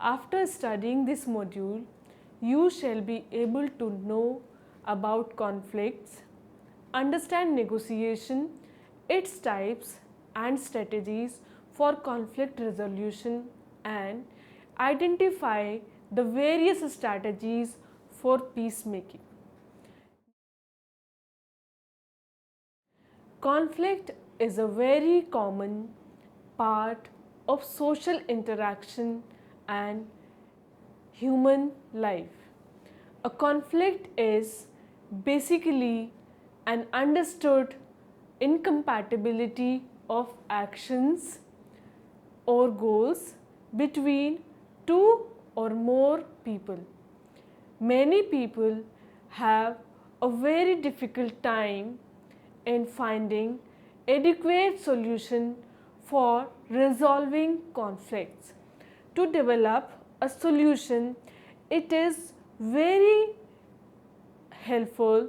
After studying this module, you shall be able to know about conflicts, understand negotiation, its types and strategies for conflict resolution, and identify the various strategies for peacemaking. Conflict is a very common part of social interaction and human life. A conflict is basically an understood incompatibility of actions or goals between two or more people. Many people have a very difficult time in finding adequate solution for resolving conflicts. To develop a solution, it is very helpful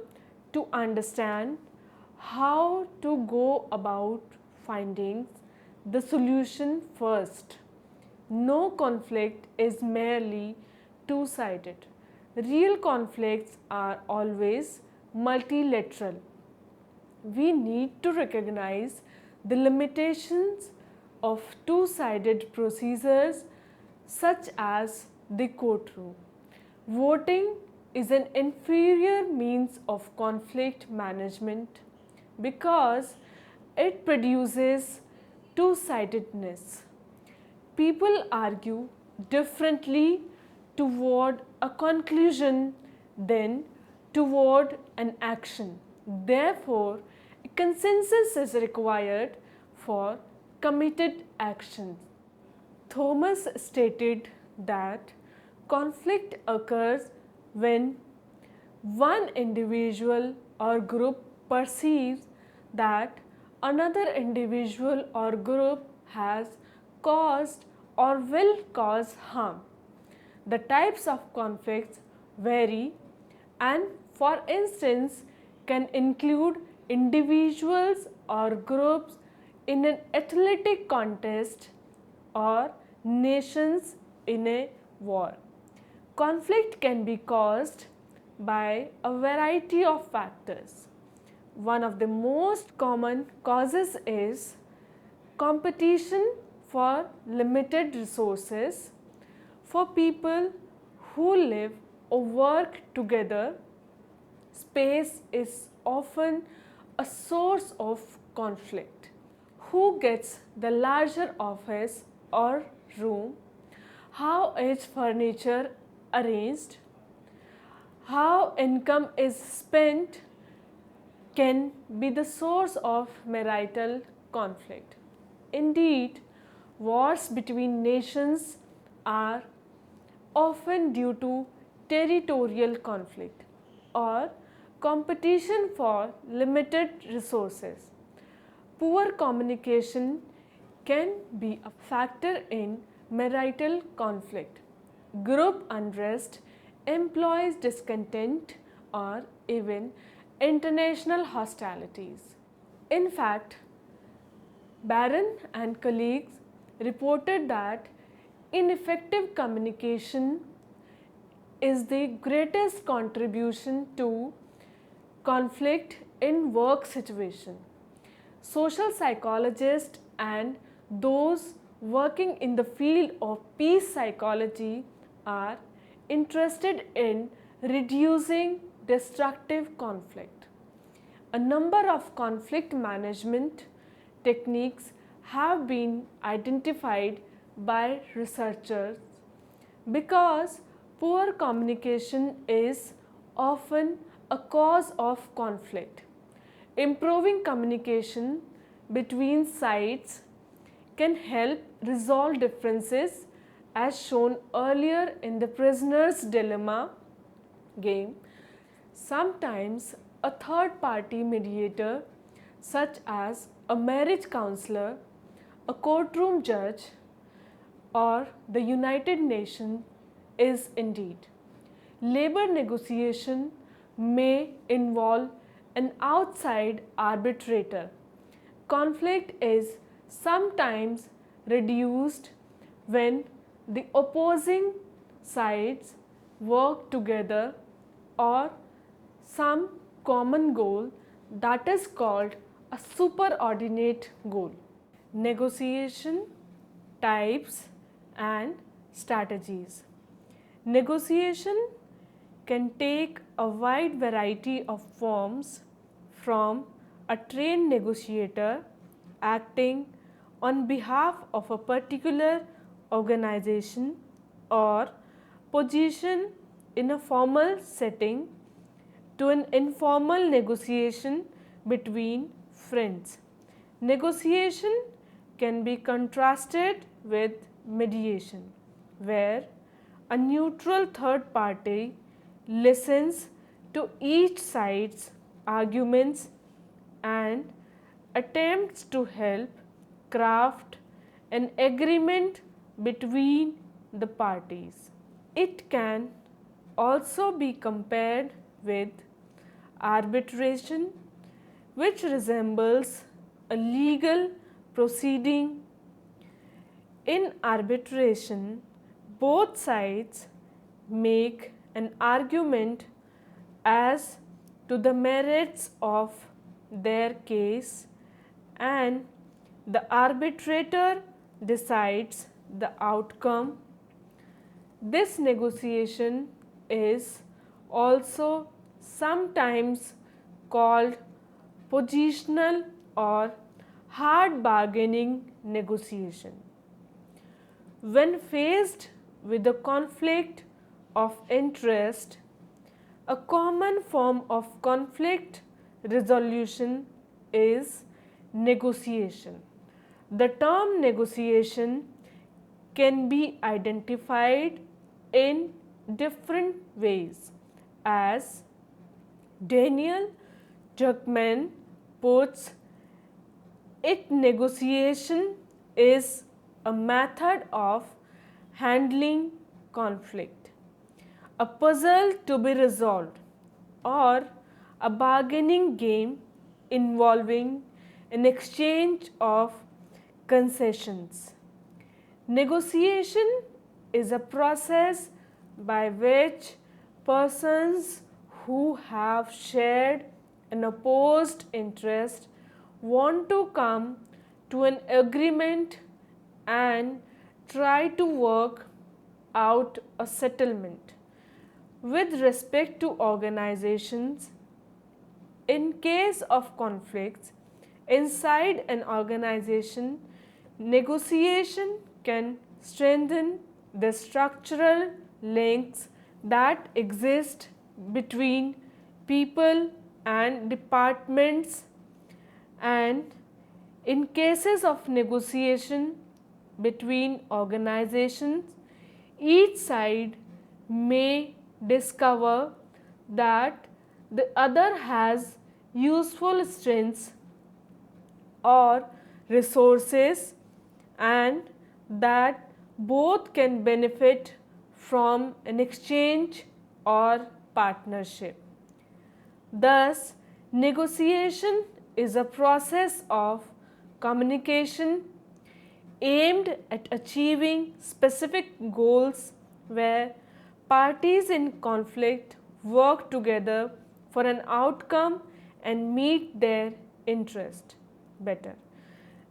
to understand how to go about finding the solution first. No conflict is merely two-sided. Real conflicts are always multilateral. We need to recognize the limitations of two-sided procedures such as the courtroom. Voting is an inferior means of conflict management because it produces two-sidedness. People argue differently toward a conclusion than toward an action. Therefore, a consensus is required for committed actions. Thomas stated that conflict occurs when one individual or group perceives that another individual or group has caused or will cause harm. The types of conflicts vary and, for instance, can include individuals or groups in an athletic contest or nations in a war. Conflict can be caused by a variety of factors. One of the most common causes is competition for limited resources. For people who live or work together, space is often a source of conflict. Who gets the larger office or room? How is furniture arranged? How income is spent can be the source of marital conflict. Indeed, wars between nations are often due to territorial conflict or competition for limited resources. Poor communication can be a factor in marital conflict. Group unrest, employees' discontent, or even international hostilities. In fact, Barron and colleagues reported that ineffective communication is the greatest contribution to conflict in work situation. Social psychologists and those working in the field of peace psychology are interested in reducing destructive conflict. A number of conflict management techniques have been identified by researchers because poor communication is often a cause of conflict. Improving communication between sides can help resolve differences as shown earlier in the prisoner's dilemma game. Sometimes a third party mediator such as a marriage counselor, a courtroom judge, or the United Nations is needed. Labor negotiation may involve an outside arbitrator. Conflict is sometimes reduced when the opposing sides work together or some common goal that is called a superordinate goal. Negotiation types and strategies. Negotiation can take a wide variety of forms, from a trained negotiator acting on behalf of a particular organization or position in a formal setting to an informal negotiation between friends. Negotiation can be contrasted with mediation, where a neutral third party listens to each side's arguments and attempts to help craft an agreement between the parties. It can also be compared with arbitration, which resembles a legal proceeding. In arbitration, both sides make an argument as to the merits of their case, and the arbitrator decides the outcome. This negotiation is also sometimes called positional or hard bargaining negotiation. When faced with a conflict of interest, a common form of conflict resolution is negotiation. The term negotiation can be identified in different ways. As Daniel Druckmann puts it, negotiation is a method of handling conflict, a puzzle to be resolved, or a bargaining game involving an exchange of concessions. Negotiation is a process by which persons who have shared an opposed interest want to come to an agreement and try to work out a settlement. With respect to organizations, in case of conflicts inside an organization, negotiation can strengthen the structural links that exist between people and departments, and in cases of negotiation between organizations, each side may discover that the other has useful strengths or resources and that both can benefit from an exchange or partnership. Thus, negotiation is a process of communication aimed at achieving specific goals where parties in conflict work together for an outcome and meet their interest better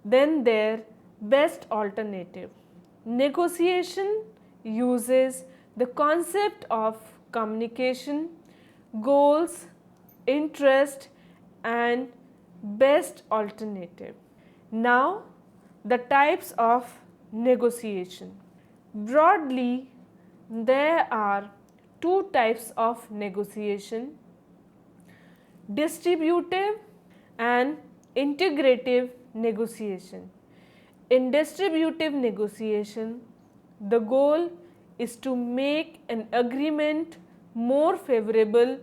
than their best alternative. Negotiation uses the concept of communication, goals, interest, and best alternative. Now, the types of negotiation. Broadly, there are two types of negotiation: distributive and integrative negotiation. In distributive negotiation, the goal is to make an agreement more favorable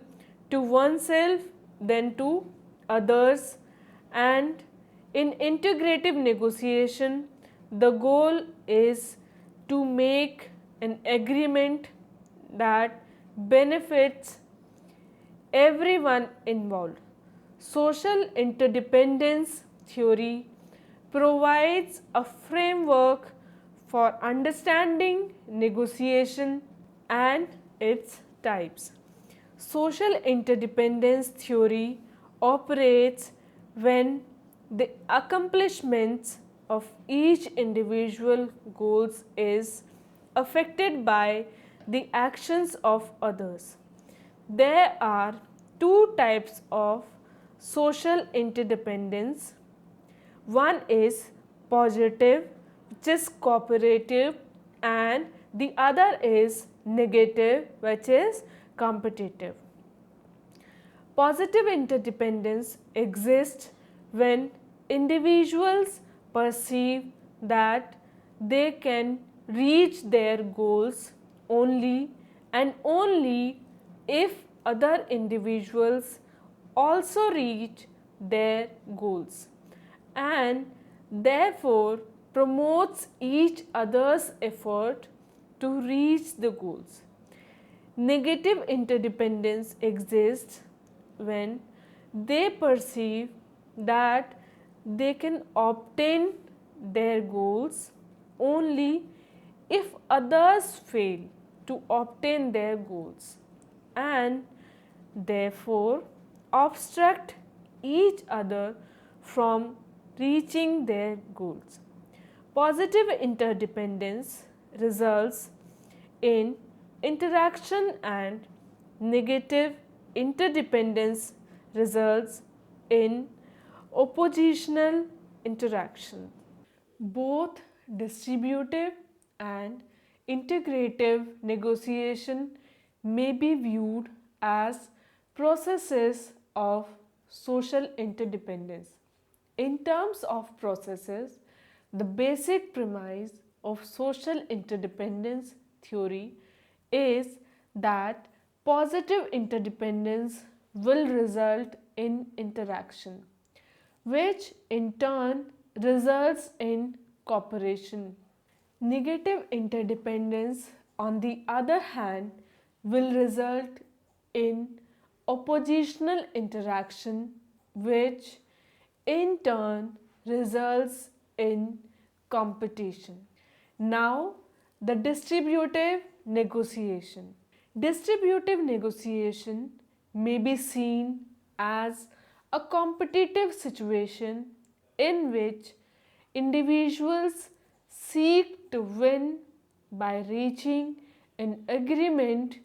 to oneself than to others, and in integrative negotiation, the goal is to make an agreement that benefits everyone involved. Social interdependence theory provides a framework for understanding negotiation and its types. Social interdependence theory operates when the accomplishments of each individual goals is affected by the actions of others. There are two types of social interdependence. One is positive, which is cooperative, and the other is negative, which is competitive. Positive interdependence exists when individuals perceive that they can reach their goals only and only if other individuals also reach their goals, and therefore promotes each other's effort to reach the goals. Negative interdependence exists when they perceive that they can obtain their goals only if others fail to obtain their goals, and therefore obstruct each other from reaching their goals. Positive interdependence results in interaction, and negative interdependence results in oppositional interaction. Both distributive and integrative negotiation may be viewed as processes of social interdependence. In terms of processes, the basic premise of social interdependence theory is that positive interdependence will result in interaction, which in turn results in cooperation. Negative interdependence, on the other hand, will result in oppositional interaction, which in turn results in competition. Now, the distributive negotiation. Distributive negotiation may be seen as a competitive situation in which individuals seek to win by reaching an agreement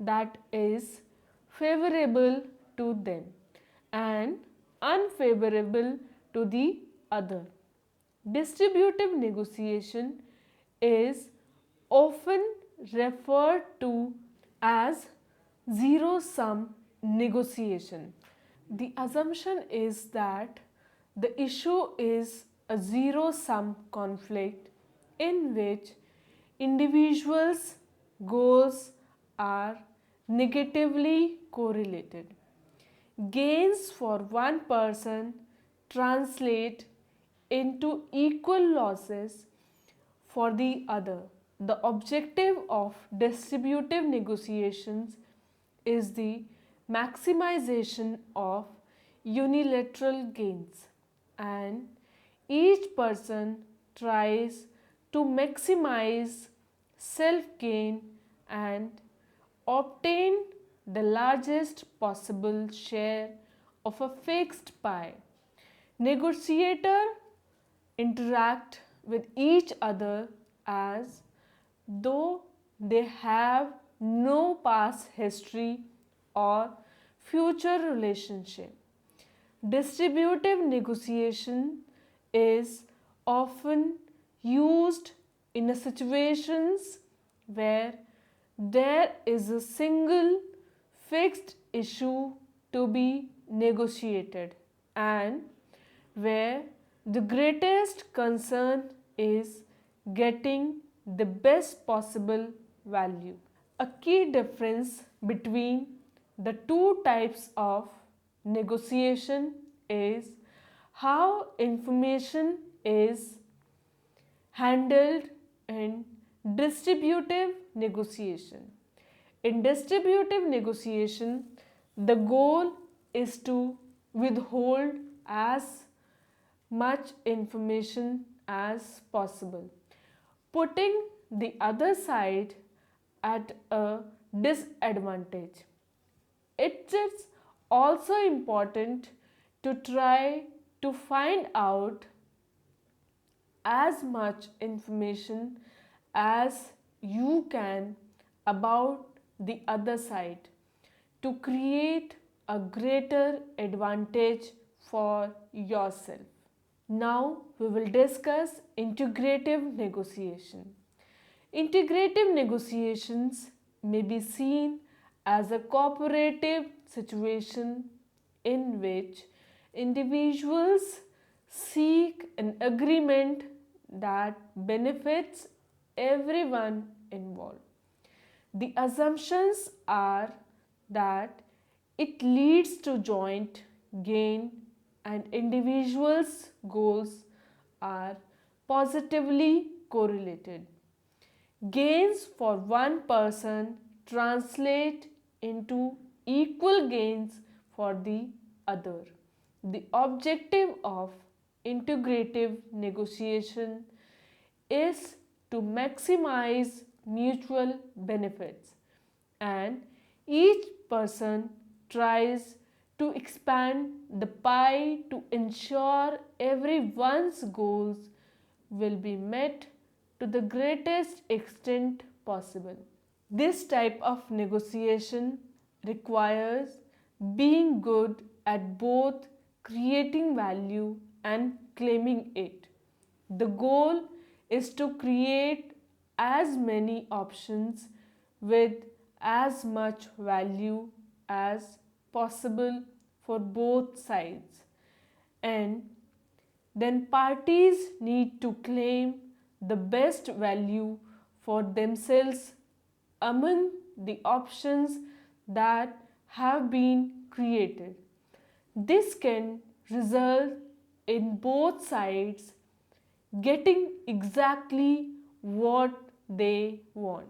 that is favorable to them and unfavorable to the other. Distributive negotiation is often referred to as zero-sum negotiation. The assumption is that the issue is a zero-sum conflict in which individuals' goals are negatively correlated. Gains for one person translate into equal losses for the other. The objective of distributive negotiations is the maximization of unilateral gains, and each person tries to maximize self gain and obtain the largest possible share of a fixed pie. Negotiators interact with each other as though they have no past history or future relationship. Distributive negotiation is often used in situations where there is a single fixed issue to be negotiated and where the greatest concern is getting the best possible value. A key difference between the two types of negotiation is how information is handled in distributive negotiation. In distributive negotiation, the goal is to withhold as much information as possible. putting the other side at a disadvantage. It is also important to try to find out as much information as you can about the other side to create a greater advantage for yourself. Now we will discuss integrative negotiation. Integrative negotiations may be seen as a cooperative situation in which individuals seek an agreement that benefits everyone involved. The assumptions are that it leads to joint gain and individuals' goals are positively correlated. Gains for one person translate into equal gains for the other. The objective of integrative negotiation is to maximize mutual benefits, and each person tries to expand the pie to ensure everyone's goals will be met to the greatest extent possible. This type of negotiation requires being good at both creating value and claiming it. The goal is to create as many options with as much value as possible for both sides, and then parties need to claim the best value for themselves among the options that have been created. This can result in both sides getting exactly what they want,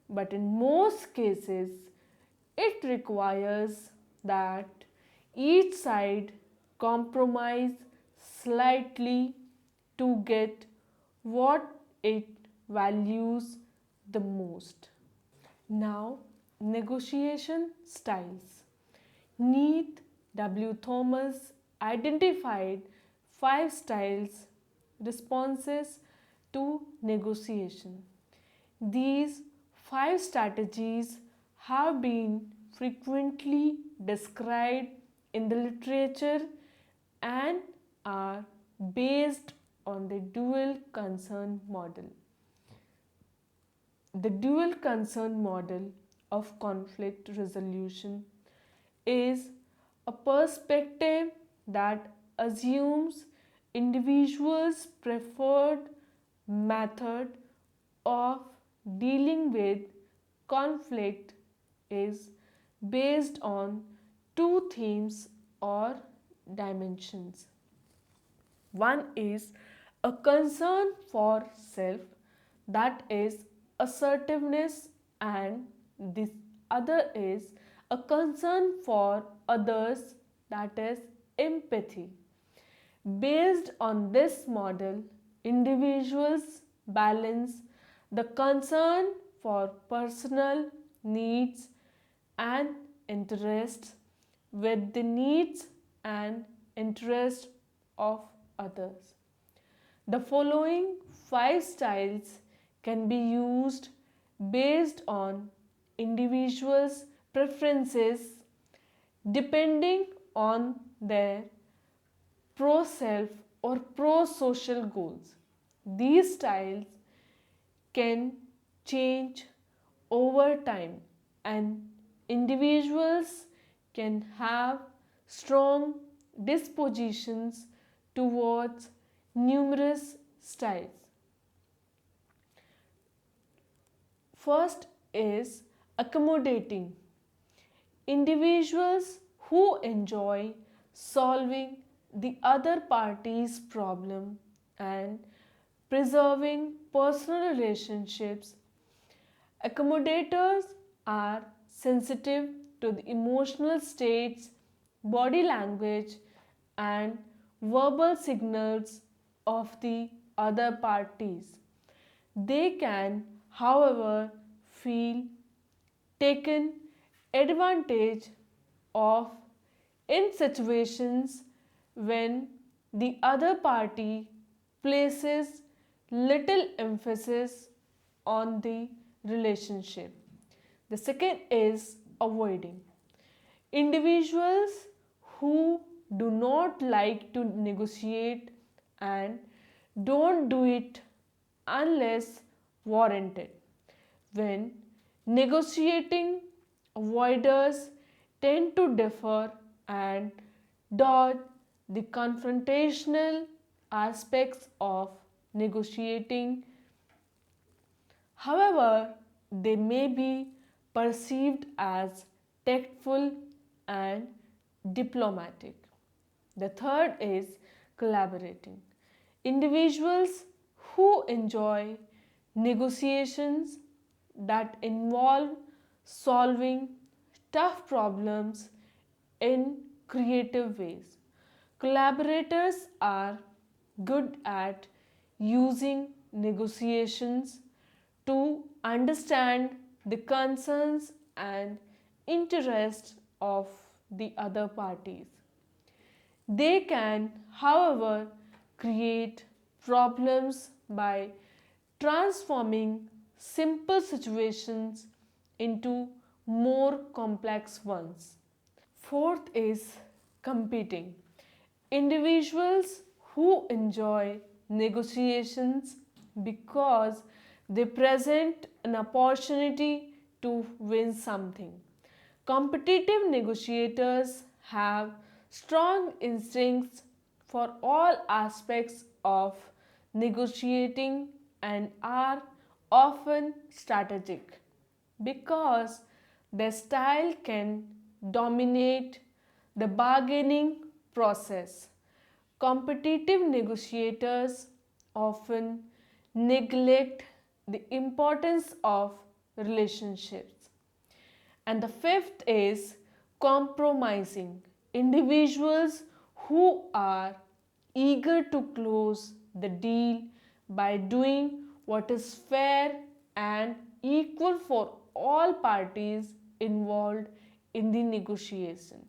but in most cases it requires that each side compromise slightly to get what it values the most. Now, negotiation styles. Neath W. Thomas identified 5 styles responses to negotiation. These 5 strategies have been frequently described in the literature and are based on the dual concern model. The dual concern model of conflict resolution is a perspective that assumes individuals' preferred method of dealing with conflict is based on 2 themes or dimensions. One is a concern for self, that is assertiveness, and the other is a concern for others, that is empathy. Based on this model, individuals balance the concern for personal needs and interests with the needs and interests of others. The following 5 styles can be used based on individuals' preferences depending on their pro-self or pro-social goals. These styles can change over time, and individuals can have strong dispositions towards numerous styles. First is accommodating. Individuals who enjoy solving the other party's problem and preserving personal relationships. Accommodators are sensitive to the emotional states, body language, and verbal signals of the other parties. They can, however, feel taken advantage of in situations when the other party places little emphasis on the relationship. The second is avoiding. Individuals who do not like to negotiate and don't do it unless warranted. When negotiating, avoiders tend to defer and dodge the confrontational aspects of negotiating. However, they may be perceived as tactful and diplomatic. The third is collaborating. Individuals who enjoy negotiations that involve solving tough problems in creative ways. Collaborators are good at using negotiations to understand the concerns and interests of the other parties. They can, however, create problems by transforming simple situations into more complex ones. Fourth is competing. Individuals who enjoy negotiations because they present an opportunity to win something. Competitive negotiators have strong instincts for all aspects of negotiating and are often strategic because their style can dominate the bargaining process. Competitive negotiators often neglect the importance of relationships. And the fifth is compromising. Individuals who are eager to close the deal by doing what is fair and equal for all parties involved in the negotiation.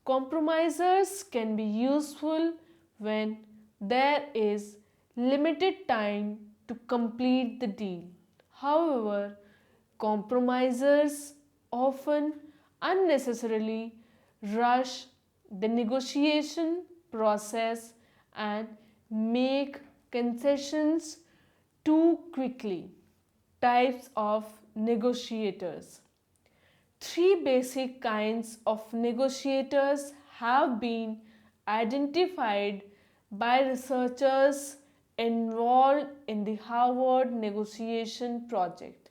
Compromisers can be useful when there is limited time to complete the deal. However, compromisers often unnecessarily rush the negotiation process and make concessions too quickly. Types of negotiators. Three basic kinds of negotiators have been identified by researchers involved in the Harvard Negotiation Project.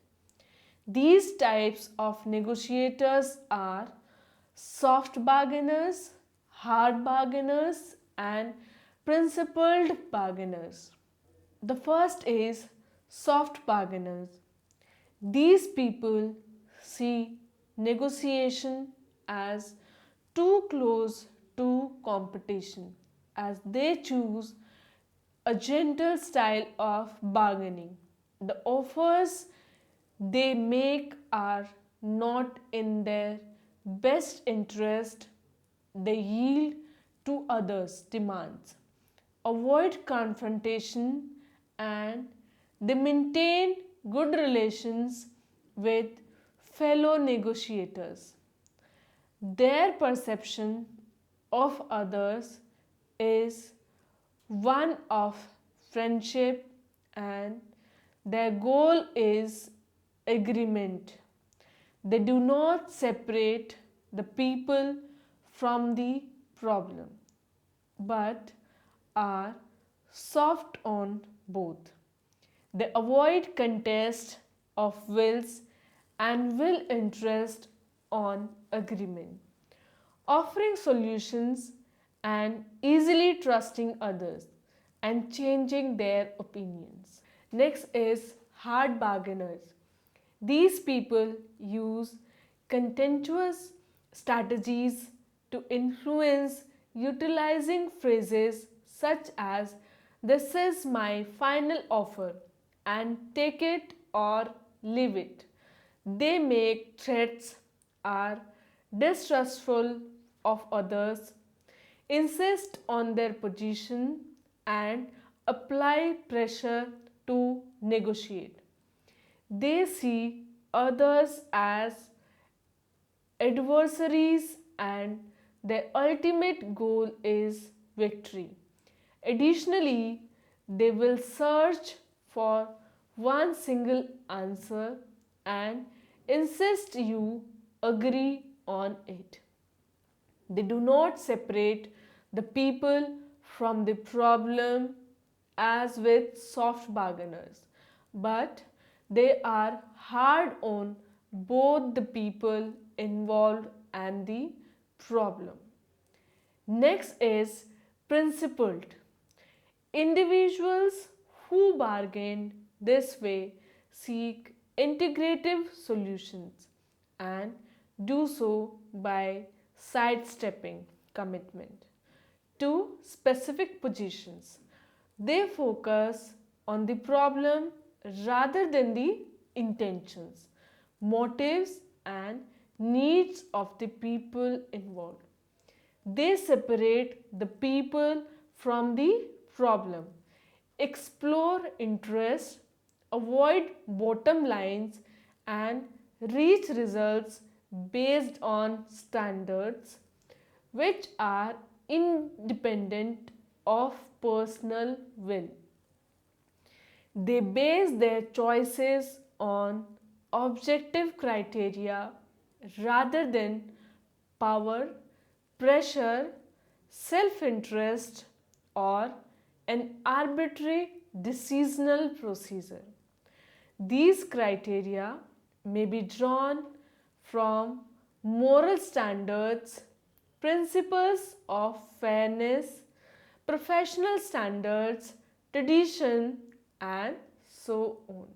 These types of negotiators are soft bargainers, hard bargainers, and principled bargainers. The first is soft bargainers. These people see negotiation as too close to competition as they choose a gentle style of bargaining. The offers they make are not in their best interest, they yield to others' demands, avoid confrontation, and they maintain good relations with fellow negotiators. Their perception of others is one of friendship and their goal is agreement. They do not separate the people from the problem but are soft on both. They avoid contest of wills and will interest on agreement, offering solutions and easily trusting others and changing their opinions. Next is hard bargainers. These people use contentious strategies to influence, utilizing phrases such as "This is my final offer" and take it or leave it. They make threats, are distrustful of others, insist on their position, and apply pressure to negotiate. They see others as adversaries and their ultimate goal is victory. Additionally, they will search for one single answer and insist you agree on it. They do not separate the people from the problem as with soft bargainers, but they are hard on both the people involved and the problem. Next is principled. Individuals who bargain this way seek integrative solutions and do so by sidestepping commitment to specific positions. They focus on the problem rather than the intentions, motives, and needs of the people involved. They separate the people from the problem, explore interests, avoid bottom lines, and reach results based on standards which are independent of personal will. They base their choices on objective criteria rather than power, pressure, self interest, or an arbitrary decisional procedure. These criteria may be drawn from moral standards, principles of fairness, professional standards, tradition, and so on.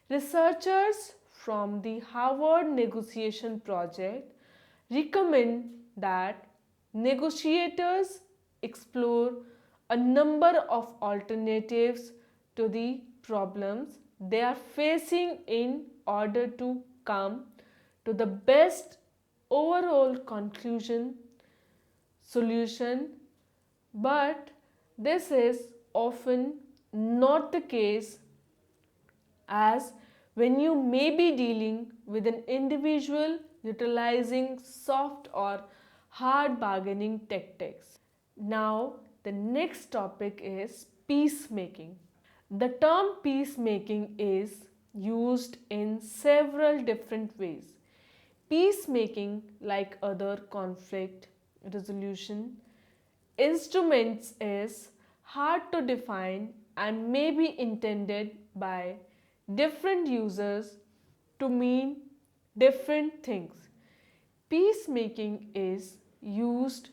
Researchers from the Harvard Negotiation Project recommend that negotiators explore a number of alternatives to the problems they are facing in order to come to the best overall solution, but this is often not the case, as when you may be dealing with an individual utilizing soft or hard bargaining tactics. Now, the next topic is peacemaking. The term peacemaking is used in several different ways. Peacemaking, like other conflict resolution instruments, is hard to define and may be intended by different users to mean different things. Peacemaking is used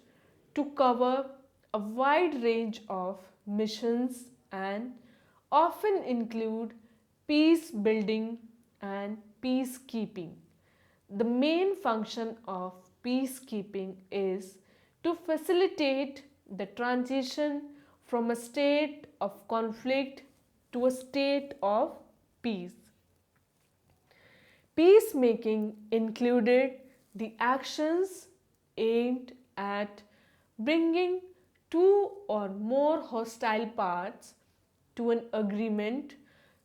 to cover a wide range of missions and often include peace building and peacekeeping. The main function of peacekeeping is to facilitate the transition from a state of conflict to a state of peace. Peacemaking included the actions aimed at bringing two or more hostile parts to an agreement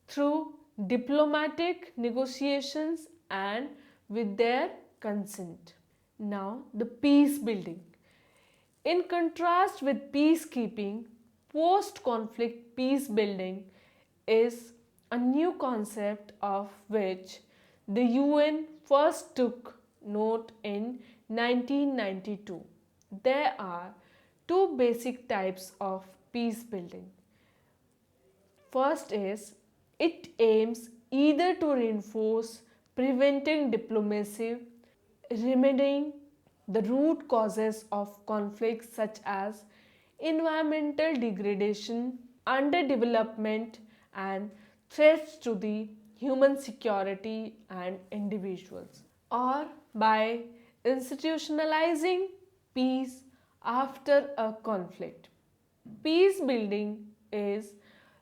through diplomatic negotiations and with their consent. Now, the peace building. In contrast with peacekeeping, post-conflict peace building is a new concept of which the UN first took note in 1992. There are two basic types of peace building. First is, it aims either to reinforce preventing diplomacy, remedying the root causes of conflicts such as environmental degradation, underdevelopment, and threats to the human security and individuals, or by institutionalizing peace after a conflict. Peace building is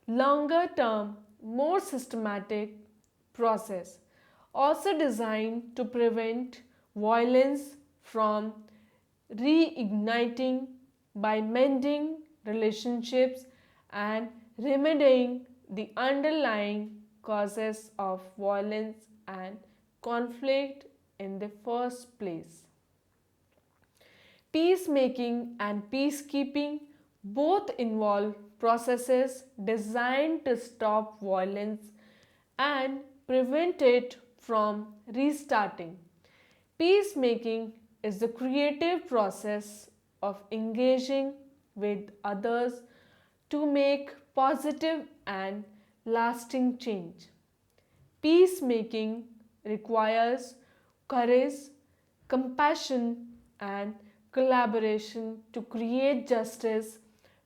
longer term more systematic process, also designed to prevent violence from reigniting by mending relationships and remedying the underlying causes of violence and conflict in the first place. Peacemaking and peacekeeping both involve processes designed to stop violence and prevent it from restarting. Peacemaking is the creative process of engaging with others to make positive and lasting change. Peacemaking requires courage, compassion, and collaboration to create justice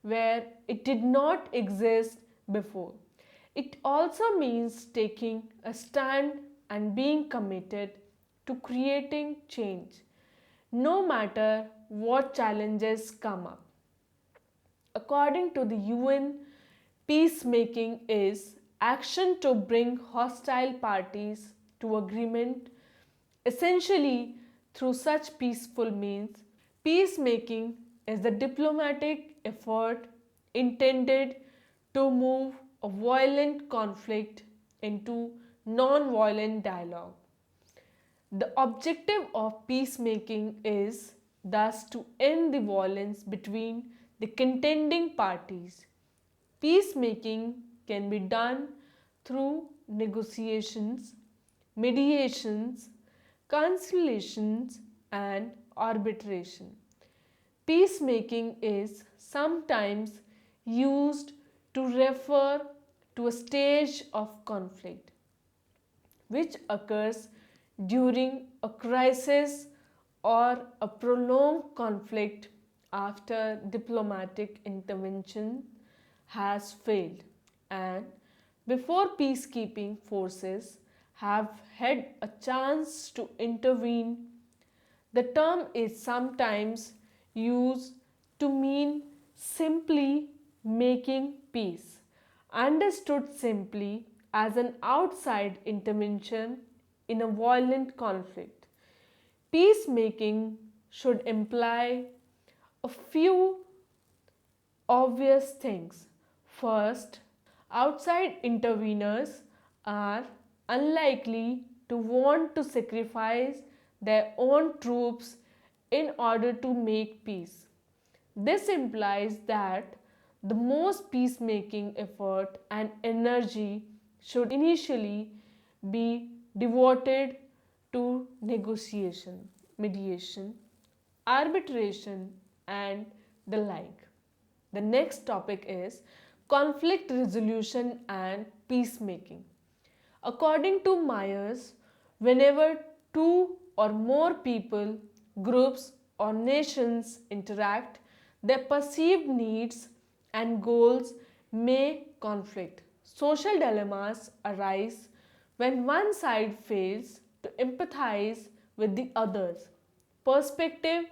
where it did not exist before. It also means taking a stand and being committed to creating change, no matter what challenges come up. According to the UN, peacemaking is action to bring hostile parties to agreement, essentially through such peaceful means. Peacemaking is the diplomatic effort intended to move a violent conflict into non-violent dialogue. The objective of peacemaking is thus to end the violence between the contending parties. Peacemaking can be done through negotiations, mediations, conciliations, and arbitration. Peacemaking is sometimes used to refer to a stage of conflict which occurs during a crisis or a prolonged conflict after diplomatic intervention has failed and before peacekeeping forces have had a chance to intervene. The term is sometimes used to mean simply making peace, understood simply as an outside intervention in a violent conflict. Peacemaking should imply a few obvious things. First, outside interveners are unlikely to want to sacrifice their own troops in order to make peace. This implies that the most peacemaking effort and energy should initially be devoted to negotiation, mediation, arbitration, and the like. The next topic is conflict resolution and peacemaking. According to Myers, whenever two or more people, groups, or nations interact, their perceived needs and goals may conflict. Social dilemmas arise when one side fails to empathize with the other's perspective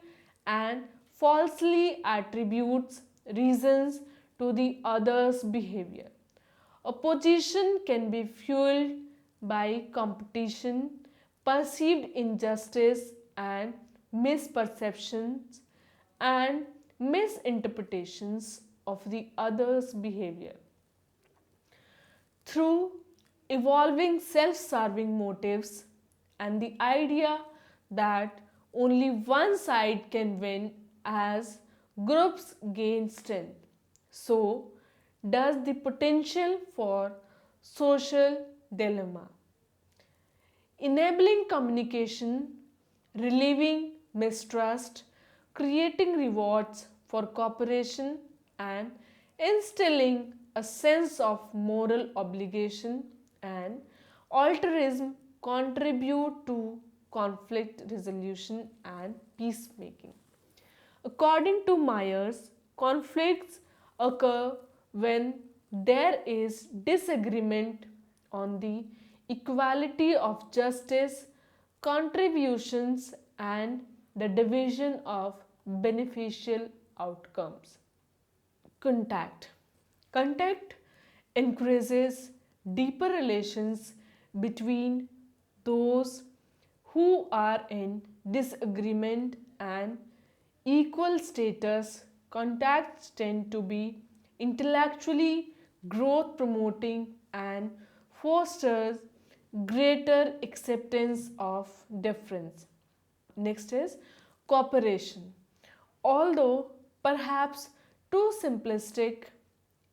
and falsely attributes reasons to the other's behavior. Opposition can be fueled by competition, perceived injustice, and misperceptions and misinterpretations of the other's behavior. Through evolving self-serving motives and the idea that only one side can win as groups gain strength, so does the potential for social dilemma. Enabling communication, relieving mistrust, creating rewards for cooperation, and instilling a sense of moral obligation and altruism contribute to conflict resolution and peacemaking. According to Myers, conflicts occur when there is disagreement on the equality of justice, contributions, and the division of beneficial outcomes. Contact increases deeper relations between those who are in disagreement, and equal status contacts tend to be intellectually growth promoting and fosters greater acceptance of difference. Next is cooperation. Although perhaps too simplistic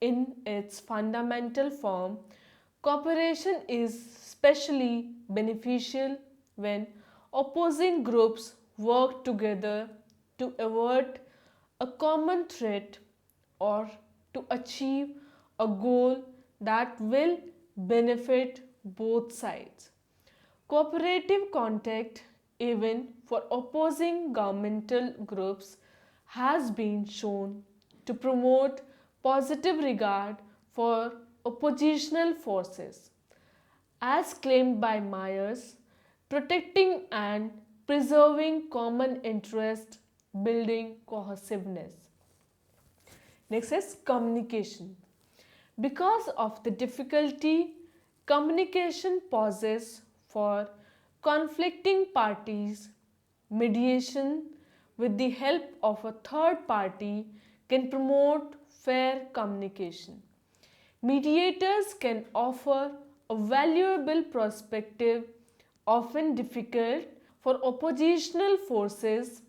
in its fundamental form, cooperation is especially beneficial when opposing groups work together to avert a common threat or to achieve a goal that will benefit both sides. Cooperative contact, even for opposing governmental groups, has been shown to promote positive regard for oppositional forces. As claimed by Myers, protecting and preserving common interest, building cohesiveness. Next is communication. Because of the difficulty communication poses for conflicting parties, mediation with the help of a third party can promote fair communication. Mediators can offer a valuable perspective, often difficult for oppositional forces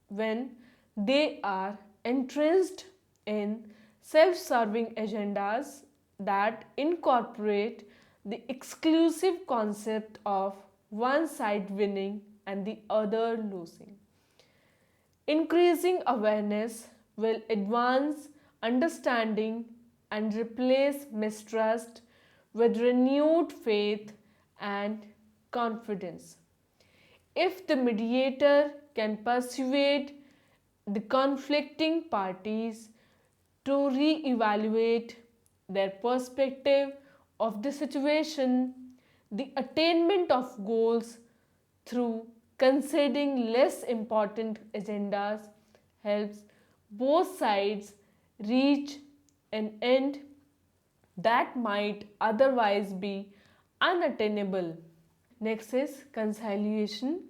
when they are entrenched in self-serving agendas that incorporate the exclusive concept of one side winning and the other losing. Increasing awareness will advance understanding and replace mistrust with renewed faith and confidence. If the mediator can persuade the conflicting parties to re-evaluate their perspective of the situation, the attainment of goals through conceding less important agendas helps both sides reach an end that might otherwise be unattainable. Next is conciliation.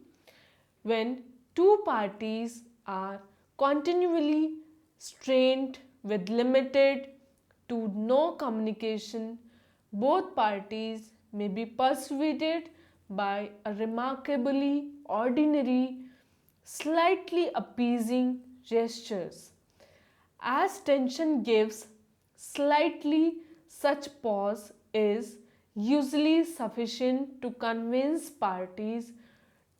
When two parties are continually strained with limited to no communication, both parties may be persuaded by a remarkably ordinary, slightly appeasing gestures. As tension gives slightly, such pause is usually sufficient to convince parties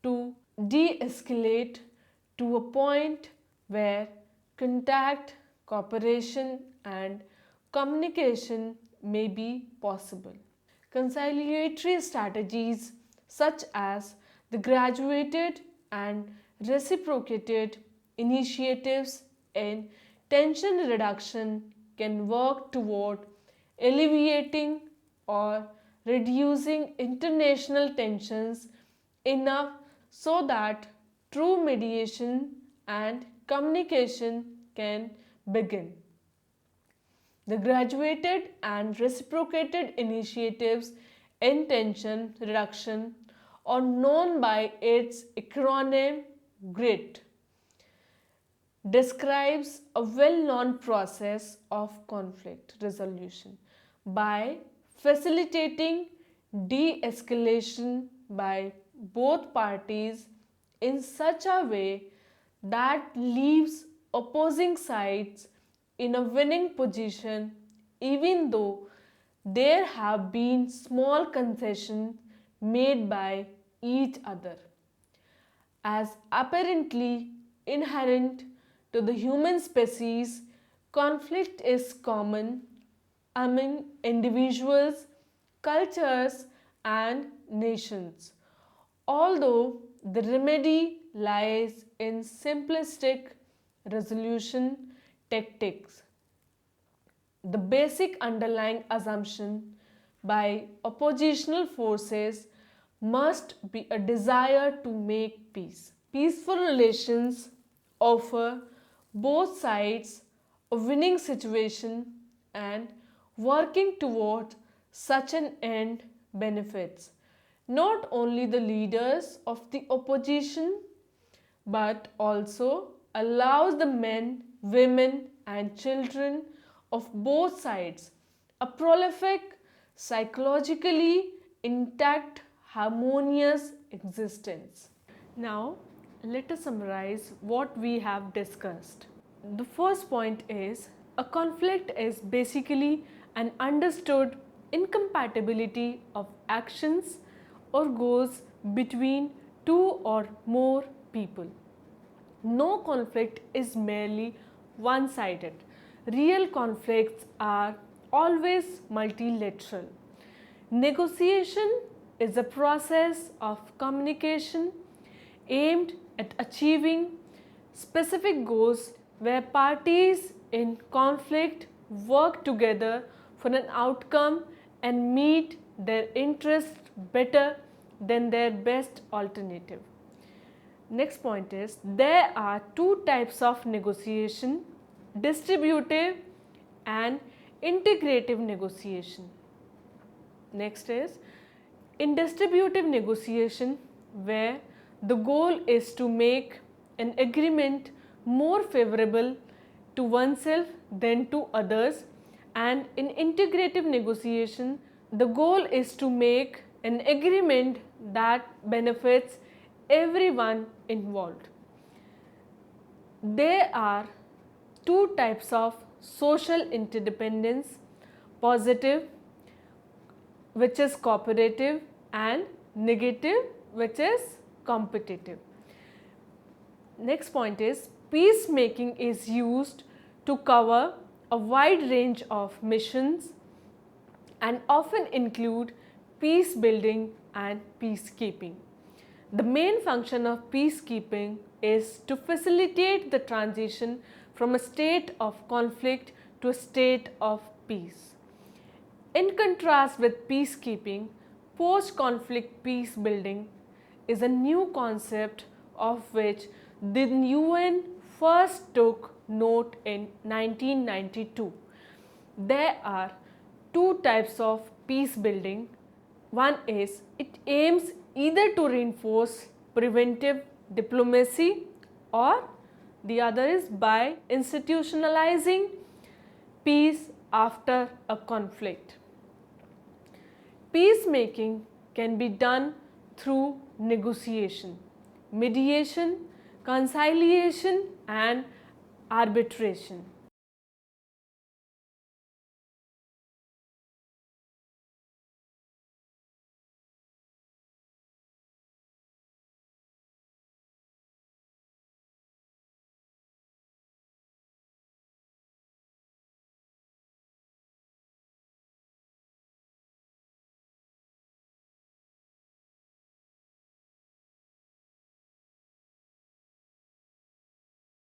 to de-escalate to a point where contact, cooperation and communication may be possible. Conciliatory strategies such as the graduated and reciprocated initiatives in tension reduction can work toward alleviating or reducing international tensions enough so that true mediation and communication can begin. The graduated and reciprocated initiatives in tension reduction are known by its acronym GRIT, describes a well-known process of conflict resolution by facilitating de-escalation by both parties in such a way that leaves opposing sides in a winning position even though there have been small concessions made by each other. As apparently inherent to the human species, conflict is common among individuals, cultures and nations. Although the remedy lies in simplistic resolution tactics, the basic underlying assumption by oppositional forces must be a desire to make peace. Peaceful relations offer both sides a winning situation, and working toward Such an end benefits not only the leaders of the opposition but also allows the men, women, and children of both sides a prolific, psychologically intact, harmonious existence. Now, let us summarize what we have discussed. The first point is a conflict is basically an understood incompatibility of actions or goals between two or more people. No conflict is merely one-sided. Real conflicts are always multilateral. Negotiation is a process of communication aimed at achieving specific goals where parties in conflict work together for an outcome and meet their interests better than their best alternative. Next point is there are two types of negotiation: distributive and integrative negotiation. Next is in distributive negotiation, where the goal is to make an agreement more favorable to oneself than to others, and in integrative negotiation the goal is to make an agreement that benefits everyone involved. There are two types of social interdependence: positive, which is cooperative, and negative, which is competitive. Next point is peacemaking is used to cover a wide range of missions and often include peace building and peacekeeping. The main function of peacekeeping is to facilitate the transition from a state of conflict to a state of peace. In contrast with peacekeeping, post-conflict peace building is a new concept of which the UN first took note in 1992. There are two types of peace building. One is it aims either to reinforce preventive diplomacy, or the other is by institutionalizing peace after a conflict. Peacemaking can be done through negotiation, mediation, conciliation, and arbitration.